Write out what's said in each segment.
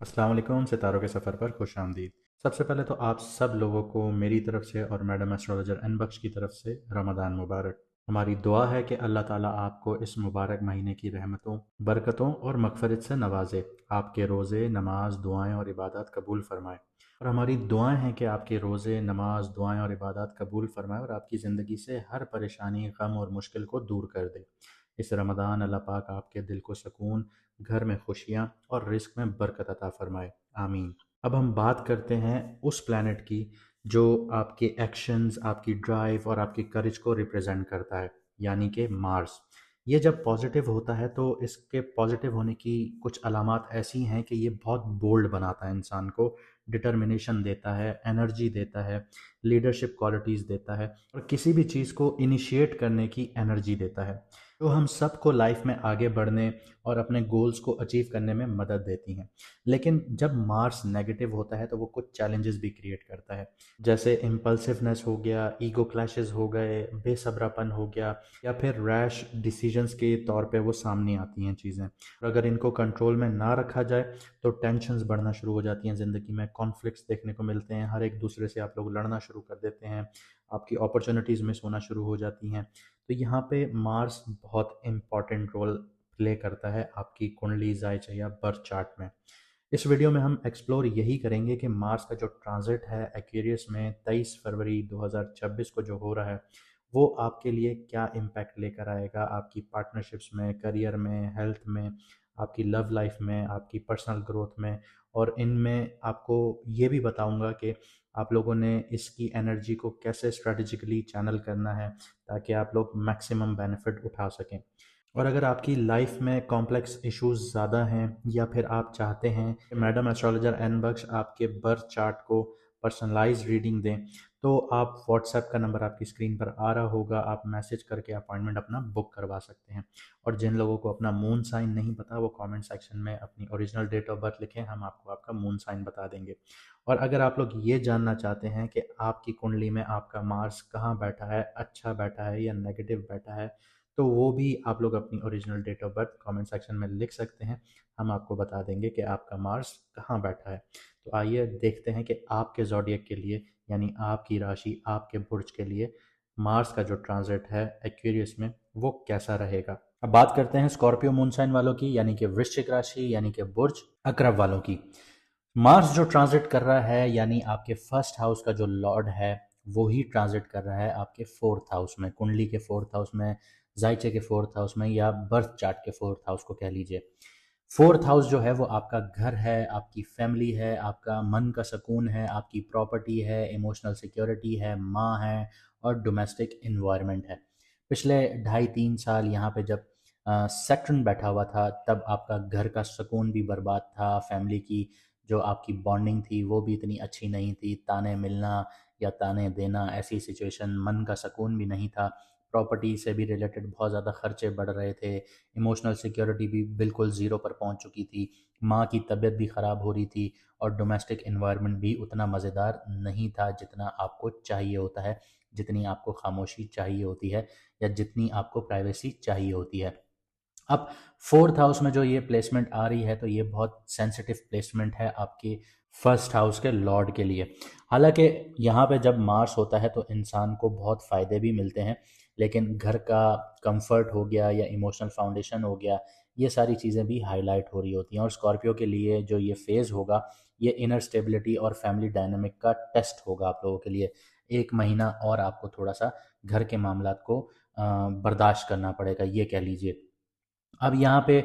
अस्सलाम वालेकुम। सितारों के सफ़र पर खुश आमदीद। सबसे पहले तो आप सब लोगों को मेरी तरफ से और मैडम एस्ट्रोलॉजर एन बख्श की तरफ से रमज़ान मुबारक। हमारी दुआ है कि अल्लाह ताला आपको इस मुबारक महीने की रहमतों, बरकतों और मगफरत से नवाजे, आपके रोज़े, नमाज, दुआएं और इबादत कबूल फरमाए। और हमारी दुआएं हैं कि आपके रोज़े, नमाज, दुआएं और इबादत कबूल फरमाए और आपकी ज़िंदगी से हर परेशानी, गम और मुश्किल को दूर कर दे। इस रमज़ान अल्लाह पाक आपके दिल को सुकून, घर में खुशियाँ और रिस्क में बरकत अता फरमाए। आमीन। अब हम बात करते हैं उस प्लैनेट की जो आपके एक्शंस, आपकी ड्राइव और आपकी करेज को रिप्रेजेंट करता है, यानी कि मार्स। ये जब पॉजिटिव होता है तो इसके पॉजिटिव होने की कुछ अलामात ऐसी हैं कि ये बहुत बोल्ड बनाता है इंसान को, डिटर्मिनेशन देता है, एनर्जी देता है, लीडरशिप क्वालिटीज़ देता है और किसी भी चीज़ को इनिशिएट करने की एनर्जी देता है, जो हम सबको लाइफ में आगे बढ़ने और अपने गोल्स को अचीव करने में मदद देती हैं। लेकिन जब मार्स नेगेटिव होता है तो वो कुछ चैलेंजेस भी क्रिएट करता है, जैसे इम्पल्सिवनेस हो गया, ईगो क्लैशेस हो गए, बेसब्रापन हो गया या फिर रैश डिसीजंस के तौर पे वो सामने आती हैं चीज़ें। और अगर इनको कंट्रोल में ना रखा जाए तो टेंशन्स बढ़ना शुरू हो जाती हैं ज़िंदगी में, कॉन्फ्लिक्ट्स देखने को मिलते हैं, हर एक दूसरे से आप लोग लड़ना शुरू कर देते हैं, आपकी अपॉर्चुनिटीज़ मिस होना शुरू हो जाती हैं। तो यहाँ पे मार्स बहुत इम्पॉर्टेंट रोल प्ले करता है आपकी कुंडली जायचा या बर्थ चार्ट में। इस वीडियो में हम एक्सप्लोर यही करेंगे कि मार्स का जो ट्रांजिट है एक्वेरियस में 23 फरवरी 2026 को जो हो रहा है, वो आपके लिए क्या इम्पैक्ट लेकर आएगा आपकी पार्टनरशिप्स में, करियर में, हेल्थ में, आपकी लव लाइफ में, आपकी पर्सनल ग्रोथ में। और इनमें आपको ये भी बताऊंगा कि आप लोगों ने इसकी एनर्जी को कैसे स्ट्रेटजिकली चैनल करना है ताकि आप लोग मैक्सिमम बेनिफिट उठा सकें। और अगर आपकी लाइफ में कॉम्प्लेक्स इश्यूज ज़्यादा हैं या फिर आप चाहते हैं कि मैडम एस्ट्रोलॉजर एन बख्श आपके बर्थ चार्ट को पर्सनलाइज रीडिंग दें, तो आप व्हाट्सएप का नंबर आपकी स्क्रीन पर आ रहा होगा, आप मैसेज करके अपॉइंटमेंट अपना बुक करवा सकते हैं। और जिन लोगों को अपना मून साइन नहीं पता वो कमेंट सेक्शन में अपनी ओरिजिनल डेट ऑफ बर्थ लिखें, हम आपको आपका मून साइन बता देंगे। और अगर आप लोग ये जानना चाहते हैं कि आपकी कुंडली में आपका मार्स कहाँ बैठा है, अच्छा बैठा है या नेगेटिव बैठा है, तो वो भी आप लोग अपनी original date of birth comment section में लिख सकते हैं, हम आपको बता देंगे कि आपका मार्स कहाँ बैठा है। तो आइए देखते हैं कि आपके ज़ोडिएक के लिए, यानी आपकी राशि, आपके बुर्ज के लिए मार्स का जो ट्रांजिट है एक्वेरियस में वो कैसा रहेगा। अब बात करते हैं स्कॉर्पियो मून साइन वालों की, यानी कि वृश्चिक राशि, यानी कि बुर्ज अक्रब वालों की। मार्स जो ट्रांजिट कर रहा है, यानी आपके फर्स्ट हाउस का जो लॉर्ड है वो ही ट्रांजिट कर रहा है आपके फोर्थ हाउस में, कुंडली के फोर्थ हाउस में, जायचे के फोर्थ हाउस में, या बर्थ चार्ट के फोर्थ हाउस को कह लीजिए। फोर्थ हाउस जो है वो आपका घर है, आपकी फैमिली है, आपका मन का सुकून है, आपकी प्रॉपर्टी है, इमोशनल सिक्योरिटी है, माँ है और डोमेस्टिक इन्वायरमेंट है। पिछले 2.5-3 साल यहाँ पे जब सैटर्न बैठा हुआ था तब आपका घर का सुकून भी बर्बाद था, फैमिली की जो आपकी बॉन्डिंग थी वो भी इतनी अच्छी नहीं थी, ताने मिलना या ताने देना, ऐसी सिचुएशन, मन का सुकून भी नहीं था, प्रॉपर्टी से भी रिलेटेड बहुत ज़्यादा खर्चे बढ़ रहे थे, इमोशनल सिक्योरिटी भी बिल्कुल ज़ीरो पर पहुंच चुकी थी, माँ की तबीयत भी ख़राब हो रही थी और डोमेस्टिक इन्वायरमेंट भी उतना मज़ेदार नहीं था जितना आपको चाहिए होता है, जितनी आपको खामोशी चाहिए होती है या जितनी आपको प्राइवेसी चाहिए होती है। अब फोर्थ हाउस में जो ये प्लेसमेंट आ रही है तो ये बहुत सेंसिटिव प्लेसमेंट है आपके फर्स्ट हाउस के लॉर्ड के लिए। हालांकि यहाँ पे जब मार्स होता है तो इंसान को बहुत फ़ायदे भी मिलते हैं, लेकिन घर का कंफर्ट हो गया या इमोशनल फाउंडेशन हो गया, ये सारी चीज़ें भी हाईलाइट हो रही होती हैं। और स्कॉर्पियो के लिए जो ये फेज़ होगा ये इनर स्टेबिलिटी और फैमिली डायनामिक का टेस्ट होगा आप लोगों के लिए। 1 महीना और आपको थोड़ा सा घर के मामलात को बर्दाश्त करना पड़ेगा, ये कह लीजिए। अब यहाँ पे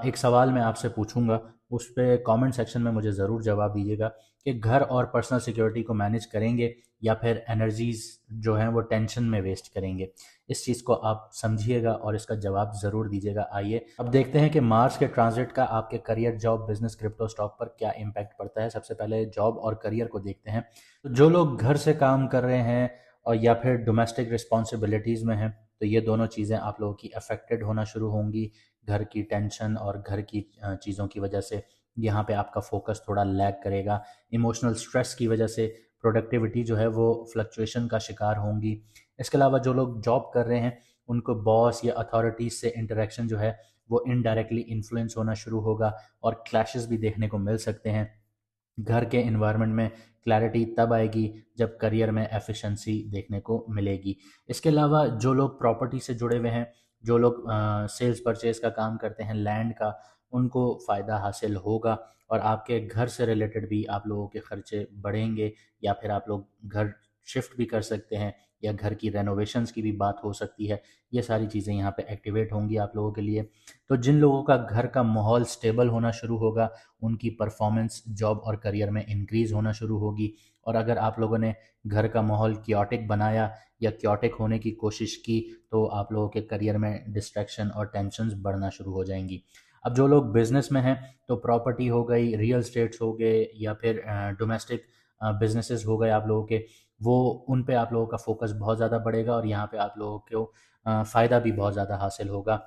एक सवाल मैं आपसे पूछूंगा, उस पे कमेंट सेक्शन में मुझे ज़रूर जवाब दीजिएगा कि घर और पर्सनल सिक्योरिटी को मैनेज करेंगे या फिर एनर्जीज जो हैं वो टेंशन में वेस्ट करेंगे। इस चीज़ को आप समझिएगा और इसका जवाब ज़रूर दीजिएगा। आइए अब देखते हैं कि मार्स के ट्रांजिट का आपके career, job, business, crypto, stock पर क्या इम्पैक्ट पड़ता है। सबसे पहले जॉब और करियर को देखते हैं। तो जो लोग घर से काम कर रहे हैं और या फिर डोमेस्टिक रिस्पॉन्सिबिलिटीज़ में हैं तो ये दोनों चीज़ें आप लोगों की अफेक्टेड होना शुरू होंगी। घर की टेंशन और घर की चीज़ों की वजह से यहाँ पे आपका फोकस थोड़ा लैग करेगा। इमोशनल स्ट्रेस की वजह से प्रोडक्टिविटी जो है वो फ्लक्चुएशन का शिकार होंगी। इसके अलावा जो लोग जॉब कर रहे हैं उनको बॉस या अथॉरिटीज़ से इंटरेक्शन जो है वो इनडायरेक्टली इन्फ्लुएंस होना शुरू होगा और क्लैशेस भी देखने को मिल सकते हैं। घर के इन्वायरमेंट में क्लैरिटी तब आएगी जब करियर में एफिशिएंसी देखने को मिलेगी। इसके अलावा जो लोग प्रॉपर्टी से जुड़े हुए हैं, जो लोग सेल्स परचेज़ का काम करते हैं लैंड का, उनको फ़ायदा हासिल होगा और आपके घर से रिलेटेड भी आप लोगों के खर्चे बढ़ेंगे या फिर आप लोग घर शिफ्ट भी कर सकते हैं या घर की रेनोवेशंस की भी बात हो सकती है। ये सारी चीज़ें यहाँ पे एक्टिवेट होंगी आप लोगों के लिए। तो जिन लोगों का घर का माहौल स्टेबल होना शुरू होगा, उनकी परफॉर्मेंस जॉब और करियर में इंक्रीज़ होना शुरू होगी। और अगर आप लोगों ने घर का माहौल क्योटिक बनाया या क्योटिक होने की कोशिश की, तो आप लोगों के करियर में डिस्ट्रैक्शन और टेंशन्स बढ़ना शुरू हो जाएंगी। अब जो लोग बिजनेस में हैं, तो प्रॉपर्टी हो गई, रियल स्टेट्स हो गए या फिर डोमेस्टिक बिजनेसेस हो गए आप लोगों के, वो उन पे आप लोगों का फोकस बहुत ज़्यादा बढ़ेगा और यहाँ पे आप लोगों को फ़ायदा भी बहुत ज़्यादा हासिल होगा।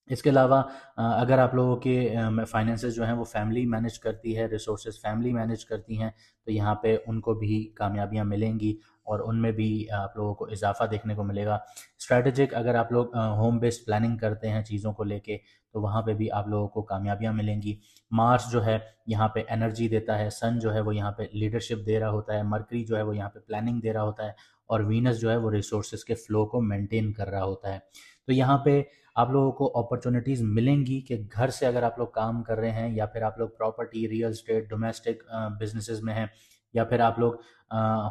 इसके अलावा अगर आप लोगों के फाइनेंसेस जो हैं वो फैमिली मैनेज करती है, रिसोर्सेज फैमिली मैनेज करती हैं, तो यहाँ पे उनको भी कामयाबियाँ मिलेंगी और उनमें भी आप लोगों को इजाफा देखने को मिलेगा। स्ट्रैटेजिक अगर आप लोग होम बेस्ड प्लानिंग करते हैं चीज़ों को लेके, तो वहाँ पे भी आप लोगों को कामयाबियाँ मिलेंगी। मार्स जो है यहाँ पे एनर्जी देता है, सन जो है वो यहाँ पे लीडरशिप दे रहा होता है, मरकरी जो है वो यहाँ पे प्लानिंग दे रहा होता है और वीनस जो है वो रिसोर्सेज के फ्लो को मेंटेन कर रहा होता है। तो यहाँ पे आप लोगों को अपॉर्चुनिटीज़ मिलेंगी कि घर से अगर आप लोग काम कर रहे हैं या फिर आप लोग property, real estate, domestic businesses में हैं या फिर आप लोग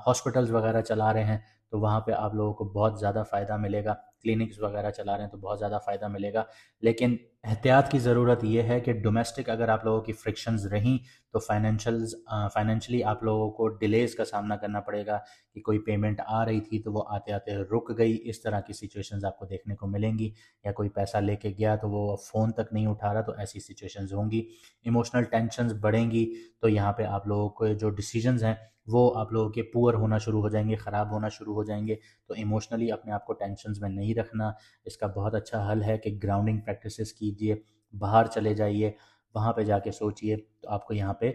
हॉस्पिटल्स वगैरह चला रहे हैं, तो वहाँ पे आप लोगों को बहुत ज़्यादा फ़ायदा मिलेगा। क्लिनिक्स वगैरह चला रहे हैं तो बहुत ज़्यादा फ़ायदा मिलेगा। लेकिन एहतियात की ज़रूरत ये है कि डोमेस्टिक अगर आप लोगों की फ्रिक्शंस रहीं, तो फाइनेंशियली आप लोगों को डिलेज़ का सामना करना पड़ेगा कि कोई पेमेंट आ रही थी तो वो आते-आते रुक गई। इस तरह की सिचुएशंस आपको देखने को मिलेंगी या कोई पैसा लेके गया तो वो फ़ोन तक नहीं उठा रहा, तो ऐसी सिचुएशंस होंगी। इमोशनल टेंशन्स बढ़ेंगी, तो यहाँ पे आप लोगों के जो डिसीजंस हैं वो आप लोगों के पुअर होना शुरू हो जाएंगे, ख़राब होना शुरू हो जाएंगे। तो इमोशनली अपने आप को टेंशन्स में नहीं रखना। इसका बहुत अच्छा हल है कि ग्राउंडिंग प्रैक्टिसेस कीजिए, बाहर चले जाइए, वहाँ पे जाके सोचिए, तो आपको यहाँ पे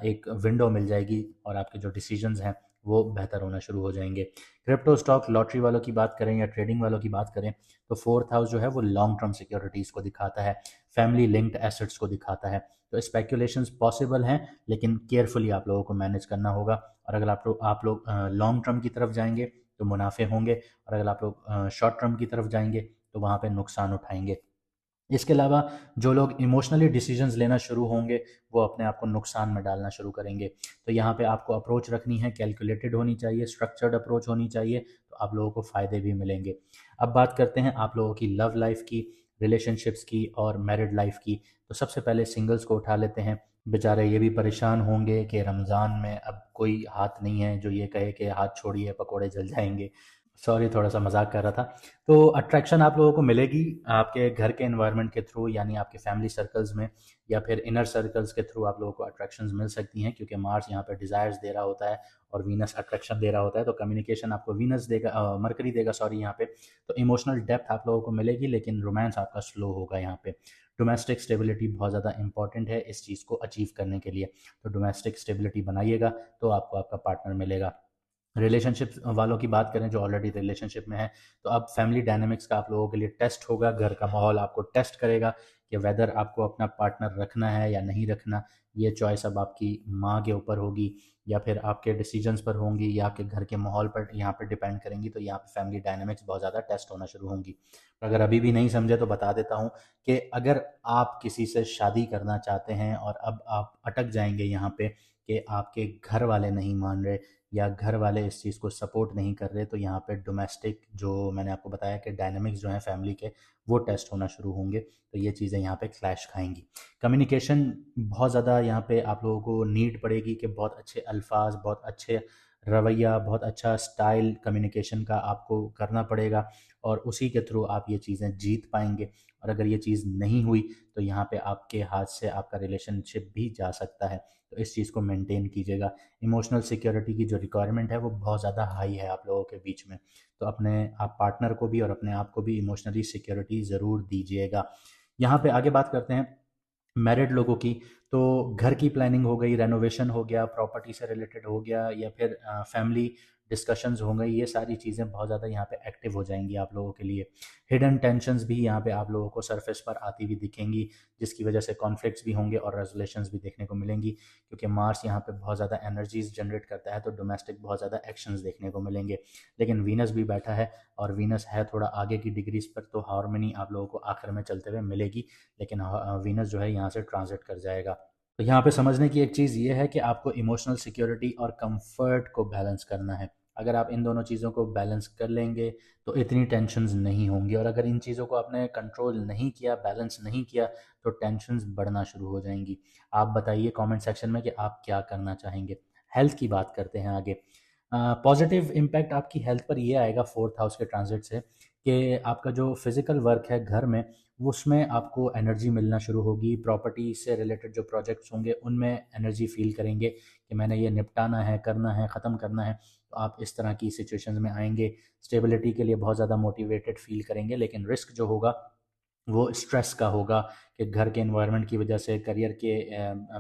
एक विंडो मिल जाएगी और आपके जो डिसीजंस हैं वो बेहतर होना शुरू हो जाएंगे। क्रिप्टो, स्टॉक, लॉटरी वालों की बात करें या ट्रेडिंग वालों की बात करें, तो फोर्थ हाउस जो है वो लॉन्ग टर्म सिक्योरिटीज़ को दिखाता है, फैमिली लिंक्ड एसेट्स को दिखाता है। तो स्पेकुलेशंस पॉसिबल हैं, लेकिन केयरफुली आप लोगों को मैनेज करना होगा। और अगर आप लोग लॉन्ग टर्म की तरफ जाएंगे तो मुनाफे होंगे और अगर आप लोग शॉर्ट टर्म की तरफ जाएंगे तो वहाँ पे नुकसान उठाएंगे। इसके अलावा जो लोग इमोशनली डिसीजंस लेना शुरू होंगे, वो अपने आप को नुकसान में डालना शुरू करेंगे। तो यहाँ पे आपको अप्रोच रखनी है, कैलकुलेटेड होनी चाहिए, स्ट्रक्चर्ड अप्रोच होनी चाहिए, तो आप लोगों को फ़ायदे भी मिलेंगे। अब बात करते हैं आप लोगों की लव लाइफ की, रिलेशनशिप्स की और मैरिड लाइफ की। तो सबसे पहले सिंगल्स को उठा लेते हैं। बेचारे ये भी परेशान होंगे कि रमज़ान में अब कोई हाथ नहीं है जो ये कहे कि हाथ छोड़िए पकोड़े जल जाएंगे। सॉरी, थोड़ा सा मजाक कर रहा था। तो अट्रैक्शन आप लोगों को मिलेगी आपके घर के एनवायरनमेंट के थ्रू, यानी आपके फैमिली सर्कल्स में या फिर इनर सर्कल्स के थ्रू आप लोगों को अट्रैक्शंस मिल सकती हैं, क्योंकि मार्स यहाँ पे डिज़ायर्स दे रहा होता है और वीनस अट्रैक्शन दे रहा होता है। तो कम्युनिकेशन आपको वीनस देगा, मरकरी देगा सॉरी यहाँ पे। तो इमोशनल डेप्थ आप लोगों को मिलेगी, लेकिन रोमांस आपका स्लो होगा यहाँ पे। डोमेस्टिक स्टेबिलिटी बहुत ज़्यादा इंपॉर्टेंट है इस चीज़ को अचीव करने के लिए। तो डोमेस्टिक स्टेबिलिटी बनाइएगा तो आपको आपका पार्टनर मिलेगा। रिलेशनशिप वालों की बात करें जो ऑलरेडी रिलेशनशिप में है, तो अब फैमिली डायनेमिक्स का आप लोगों के लिए टेस्ट होगा। घर का माहौल आपको टेस्ट करेगा कि वेदर आपको अपना पार्टनर रखना है या नहीं रखना। ये चॉइस अब आपकी माँ के ऊपर होगी या फिर आपके डिसीजंस पर होंगी या आपके घर के माहौल पर यहाँ पर डिपेंड करेंगी। तो यहाँ पे फैमिली डायनेमिक्स बहुत ज़्यादा टेस्ट होना शुरू होंगी। अगर अभी भी नहीं समझे तो बता देता हूँ कि अगर आप किसी से शादी करना चाहते हैं और अब आप अटक जाएंगे यहाँ पे कि आपके घर वाले नहीं मान रहे या घर वाले इस चीज़ को सपोर्ट नहीं कर रहे, तो यहाँ पे डोमेस्टिक जो मैंने आपको बताया कि डायनामिक्स जो हैं फैमिली के, वो टेस्ट होना शुरू होंगे। तो ये चीज़ें यहाँ पे क्लैश खाएंगी। कम्युनिकेशन बहुत ज़्यादा यहाँ पे आप लोगों को नीड पड़ेगी कि बहुत अच्छे अल्फाज, बहुत अच्छे रवैया, बहुत अच्छा स्टाइल कम्युनिकेशन का आपको करना पड़ेगा और उसी के थ्रू आप ये चीज़ें जीत पाएंगे। और अगर ये चीज़ नहीं हुई तो यहाँ पे आपके हाथ से आपका रिलेशनशिप भी जा सकता है। तो इस चीज़ को मेंटेन कीजिएगा। इमोशनल सिक्योरिटी की जो रिक्वायरमेंट है वो बहुत ज़्यादा हाई है आप लोगों के बीच में। तो अपने आप पार्टनर को भी और अपने आप को भी इमोशनली सिक्योरिटी ज़रूर दीजिएगा। यहाँ पे आगे बात करते हैं मैरिड लोगों की। तो घर की प्लानिंग हो गई, रेनोवेशन हो गया, प्रॉपर्टी से रिलेटेड हो गया या फिर फैमिली डिस्कशंस होंगे, ये सारी चीज़ें बहुत ज़्यादा यहाँ पे एक्टिव हो जाएंगी आप लोगों के लिए। हिडन टेंशंस भी यहाँ पे आप लोगों को सरफेस पर आती हुई दिखेंगी, जिसकी वजह से कॉन्फ्लिक्ट्स भी होंगे और रेजोल्यूशंस भी देखने को मिलेंगी, क्योंकि मार्स यहाँ पे बहुत ज़्यादा एनर्जीज जनरेट करता है, तो डोमेस्टिक बहुत ज़्यादा एक्शंस देखने को मिलेंगे। लेकिन वीनस भी बैठा है, और वीनस है थोड़ा आगे की डिग्रीज पर, तो हार्मनी आप लोगों को आखिर में चलते हुए मिलेगी, लेकिन वीनस जो है यहाँ से ट्रांजिट कर जाएगा। तो यहाँ पे समझने की एक चीज़ ये है कि आपको इमोशनल सिक्योरिटी और कंफर्ट को बैलेंस करना है। अगर आप इन दोनों चीज़ों को बैलेंस कर लेंगे तो इतनी टेंशन्स नहीं होंगी, और अगर इन चीज़ों को आपने कंट्रोल नहीं किया, बैलेंस नहीं किया, तो टेंशन्स बढ़ना शुरू हो जाएंगी। आप बताइए कमेंट सेक्शन में कि आप क्या करना चाहेंगे। हेल्थ की बात करते हैं आगे। पॉजिटिव इम्पैक्ट आपकी हेल्थ पर ये आएगा फोर्थ हाउस के ट्रांजिट से, कि आपका जो फिज़िकल वर्क है घर में, वो उसमें आपको एनर्जी मिलना शुरू होगी। प्रॉपर्टी से रिलेटेड जो प्रोजेक्ट्स होंगे उनमें एनर्जी फील करेंगे कि मैंने ये निपटाना है, करना है, ख़त्म करना है, तो आप इस तरह की सिचुएशंस में आएंगे। स्टेबिलिटी के लिए बहुत ज़्यादा मोटिवेटेड फील करेंगे, लेकिन रिस्क जो होगा वो स्ट्रेस का होगा, कि घर के एनवायरनमेंट की वजह से, करियर के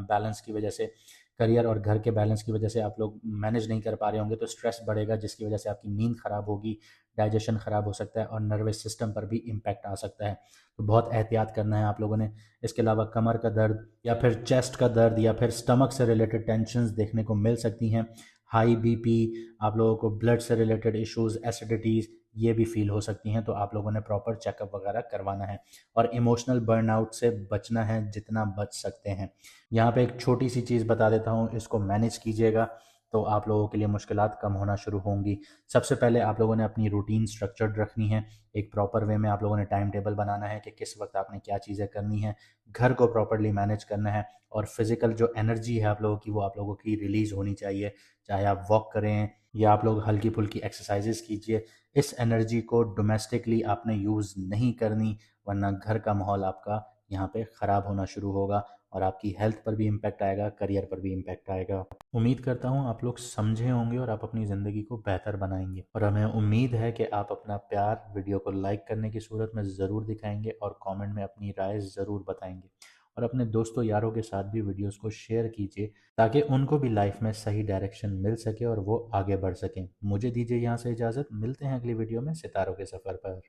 बैलेंस की वजह से, करियर और घर के बैलेंस की वजह से आप लोग मैनेज नहीं कर पा रहे होंगे, तो स्ट्रेस बढ़ेगा, जिसकी वजह से आपकी नींद ख़राब होगी, डाइजेशन ख़राब हो सकता है, और नर्वस सिस्टम पर भी इम्पैक्ट आ सकता है। तो बहुत एहतियात करना है आप लोगों ने। इसके अलावा कमर का दर्द, या फिर चेस्ट का दर्द, या फिर स्टमक से रिलेटेड टेंशन्स देखने को मिल सकती हैं। हाई बीपी, आप लोगों को ब्लड से रिलेटेड इश्यूज़, एसिडिटीज़, ये भी फील हो सकती हैं, तो आप लोगों ने प्रॉपर चेकअप वगैरह करवाना है। और इमोशनल बर्नआउट से बचना है जितना बच सकते हैं। यहाँ पे एक छोटी सी चीज़ बता देता हूँ, इसको मैनेज कीजिएगा तो आप लोगों के लिए मुश्किलात कम होना शुरू होंगी। सबसे पहले आप लोगों ने अपनी रूटीन स्ट्रक्चर्ड रखनी है। एक प्रॉपर वे में आप लोगों ने टाइम टेबल बनाना है कि किस वक्त आपने क्या चीज़ें करनी है। घर को प्रॉपरली मैनेज करना है, और फिज़िकल जो एनर्जी है आप लोगों की, वो आप लोगों की रिलीज़ होनी चाहिए। चाहे आप वॉक करें या आप लोग हल्की फुल्की एक्सरसाइजेस कीजिए, इस एनर्जी को डोमेस्टिकली आपने यूज़ नहीं करनी, वरना घर का माहौल आपका यहाँ पे ख़राब होना शुरू होगा, और आपकी हेल्थ पर भी इम्पैक्ट आएगा, करियर पर भी इम्पैक्ट आएगा। उम्मीद करता हूँ आप लोग समझे होंगे और आप अपनी ज़िंदगी को बेहतर बनाएंगे, और हमें उम्मीद है कि आप अपना प्यार वीडियो को लाइक करने की सूरत में ज़रूर दिखाएंगे, और कमेंट में अपनी राय ज़रूर बताएंगे, और अपने दोस्तों यारों के साथ भी वीडियोस को शेयर कीजिए, ताकि उनको भी लाइफ में सही डायरेक्शन मिल सके और वो आगे बढ़ सकें। मुझे दीजिए यहाँ से इजाज़त, मिलते हैं अगली वीडियो में सितारों के सफ़र पर।